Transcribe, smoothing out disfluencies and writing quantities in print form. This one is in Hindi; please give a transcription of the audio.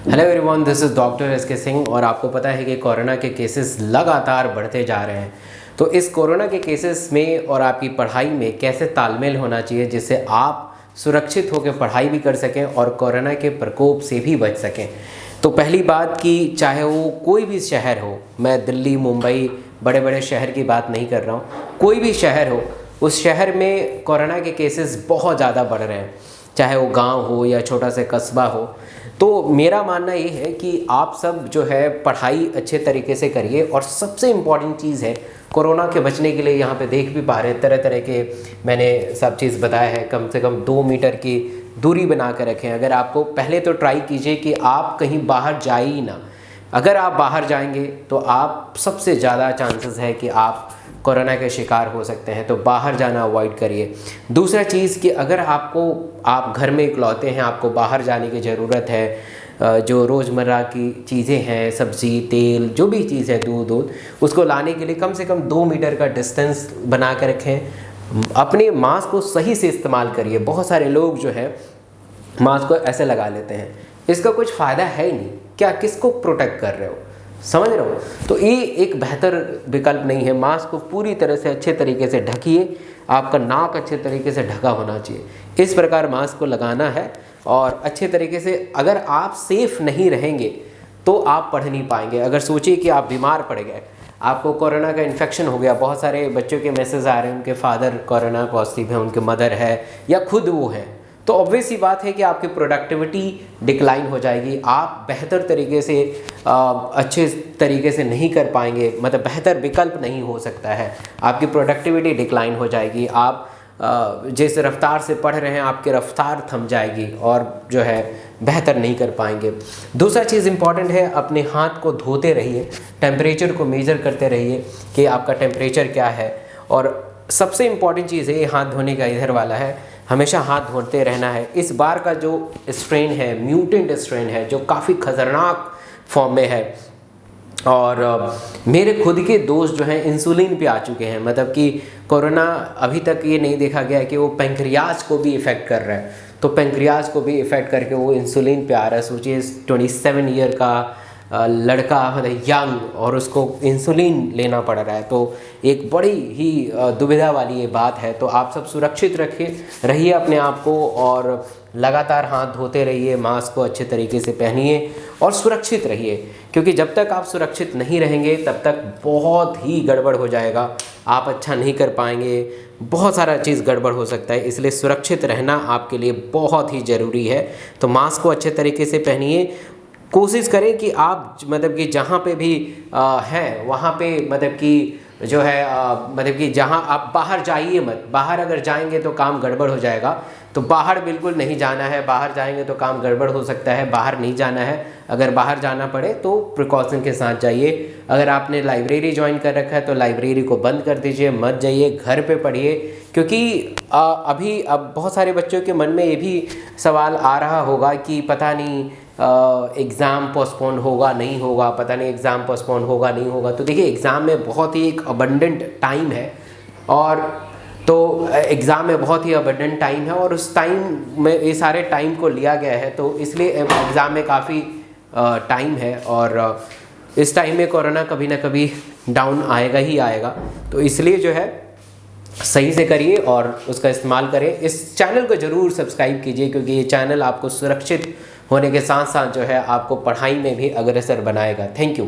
Hello everyone, this is doctor S के सिंह। और आपको पता है कि कोरोना के केसेस लगातार बढ़ते जा रहे हैं। तो इस कोरोना के केसेस में और आपकी पढ़ाई में कैसे तालमेल होना चाहिए जिससे आप सुरक्षित होकर पढ़ाई भी कर सकें और कोरोना के प्रकोप से भी बच सकें। तो पहली बात कि चाहे वो कोई भी शहर हो, मैं दिल्ली, मुंबई, बड़े बड़े शहर की बात नहीं कर रहा हूँ, कोई भी शहर हो, उस शहर में कोरोना के केसेस बहुत ज़्यादा बढ़ रहे हैं, चाहे वो गांव हो या छोटा सा कस्बा हो। तो मेरा मानना ये है कि आप सब जो है पढ़ाई अच्छे तरीके से करिए। और सबसे इम्पॉर्टेंट चीज़ है, कोरोना के बचने के लिए यहाँ पे देख भी पा रहे हैं तरह तरह के, मैंने सब चीज़ बताया है। कम से कम 2 मीटर की दूरी बना कर रखें। अगर आपको पहले तो ट्राई कीजिए कि आप कहीं बाहर जाए ही ना। अगर आप बाहर जाएंगे तो आप सबसे ज़्यादा चांसेस है कि आप कोरोना के शिकार हो सकते हैं, तो बाहर जाना अवॉइड करिए। दूसरा चीज़ कि अगर आप घर में इकलौते हैं, आपको बाहर जाने की ज़रूरत है, जो रोज़मर्रा की चीज़ें हैं, सब्ज़ी, तेल, जो भी चीज़ है, दूध, उसको लाने के लिए कम से कम 2 मीटर का डिस्टेंस बना कर रखें। अपने मास्क को सही से इस्तेमाल करिए। बहुत सारे लोग जो है मास्क को ऐसे लगा लेते हैं, इसका कुछ फ़ायदा है ही नहीं। क्या किसको प्रोटेक्ट कर रहे हो, समझ रहे हो? तो ये एक बेहतर विकल्प नहीं है। मास्क को पूरी तरह से अच्छे तरीके से ढकिए। आपका नाक अच्छे तरीके से ढका होना चाहिए। इस प्रकार मास्क को लगाना है और अच्छे तरीके से। अगर आप सेफ नहीं रहेंगे तो आप पढ़ नहीं पाएंगे। अगर सोचिए कि आप बीमार पड़ गए, आपको कोरोना का इन्फेक्शन हो गया, बहुत सारे बच्चों के मैसेज आ रहे हैं उनके फादर कोरोना पॉजिटिव है, उनके मदर है या खुद वो है, तो ऑब्वियस सी बात है कि आपकी प्रोडक्टिविटी डिक्लाइन हो जाएगी। आप बेहतर तरीके से अच्छे तरीके से नहीं कर पाएंगे, मतलब बेहतर विकल्प नहीं हो सकता है। आपकी प्रोडक्टिविटी डिक्लाइन हो जाएगी। आप जिस रफ्तार से पढ़ रहे हैं आपकी रफ्तार थम जाएगी और जो है बेहतर नहीं कर पाएंगे। दूसरा चीज़ इम्पॉर्टेंट है, अपने हाथ को धोते रहिए, टेम्परेचर को मेज़र करते रहिए कि आपका टेम्परेचर क्या है। और सबसे इम्पॉर्टेंट चीज़ है, ये हाथ धोने का इधर वाला है, हमेशा हाथ धोते रहना है। इस बार का जो स्ट्रेन है, म्यूटेंट स्ट्रेन है, जो काफ़ी खतरनाक फॉर्म में है। और मेरे खुद के दोस्त जो हैं इंसुलिन पे आ चुके हैं, मतलब कि कोरोना अभी तक ये नहीं देखा गया कि वो पेंक्रियाज को भी इफ़ेक्ट कर रहा है, तो पेंक्रियाज को भी इफ़ेक्ट करके वो इंसुलिन पे आ रहा है। सोचिए 27 ईयर का लड़का, मतलब यंग, और उसको इंसुलिन लेना पड़ रहा है, तो एक बड़ी ही दुविधा वाली ये बात है। तो आप सब सुरक्षित रहिए अपने आप को और लगातार हाथ धोते रहिए, मास्क को अच्छे तरीके से पहनिए और सुरक्षित रहिए। क्योंकि जब तक आप सुरक्षित नहीं रहेंगे तब तक बहुत ही गड़बड़ हो जाएगा, आप अच्छा नहीं कर पाएंगे, बहुत सारा चीज़ गड़बड़ हो सकता है। इसलिए सुरक्षित रहना आपके लिए बहुत ही ज़रूरी है। तो मास्क को अच्छे तरीके से पहनिए। कोशिश करें कि आप मतलब कि जहाँ पे भी हैं वहाँ पे, मतलब कि जो है मतलब कि जहाँ आप बाहर जाइए मत। बाहर अगर जाएंगे तो काम गड़बड़ हो जाएगा, तो बाहर बिल्कुल नहीं जाना है। बाहर जाएंगे तो काम गड़बड़ हो सकता है, बाहर नहीं जाना है। अगर बाहर जाना पड़े तो प्रिकॉशन के साथ जाइए। अगर आपने लाइब्रेरी ज्वाइन कर रखा है तो लाइब्रेरी को बंद कर दीजिए, मत जाइए, घर पे पढ़िए। क्योंकि अब बहुत सारे बच्चों के मन में ये भी सवाल आ रहा होगा कि पता नहीं एग्ज़ाम पोस्टपोन होगा नहीं होगा, पता नहीं एग्ज़ाम पोस्टपोन होगा नहीं होगा। तो देखिए, एग्ज़ाम में बहुत ही एक अबंडेंट टाइम है, और तो एग्ज़ाम में बहुत ही अबंडेंट टाइम है, और उस टाइम में ये सारे टाइम को लिया गया है, तो इसलिए एग्ज़ाम में काफ़ी टाइम है। और इस टाइम में कोरोना कभी ना कभी डाउन आएगा ही आएगा। तो इसलिए जो है सही से करिए और उसका इस्तेमाल करें। इस चैनल को ज़रूर सब्सक्राइब कीजिए, क्योंकि ये चैनल आपको सुरक्षित होने के साथ साथ जो है आपको पढ़ाई में भी अग्रसर बनाएगा। Thank you.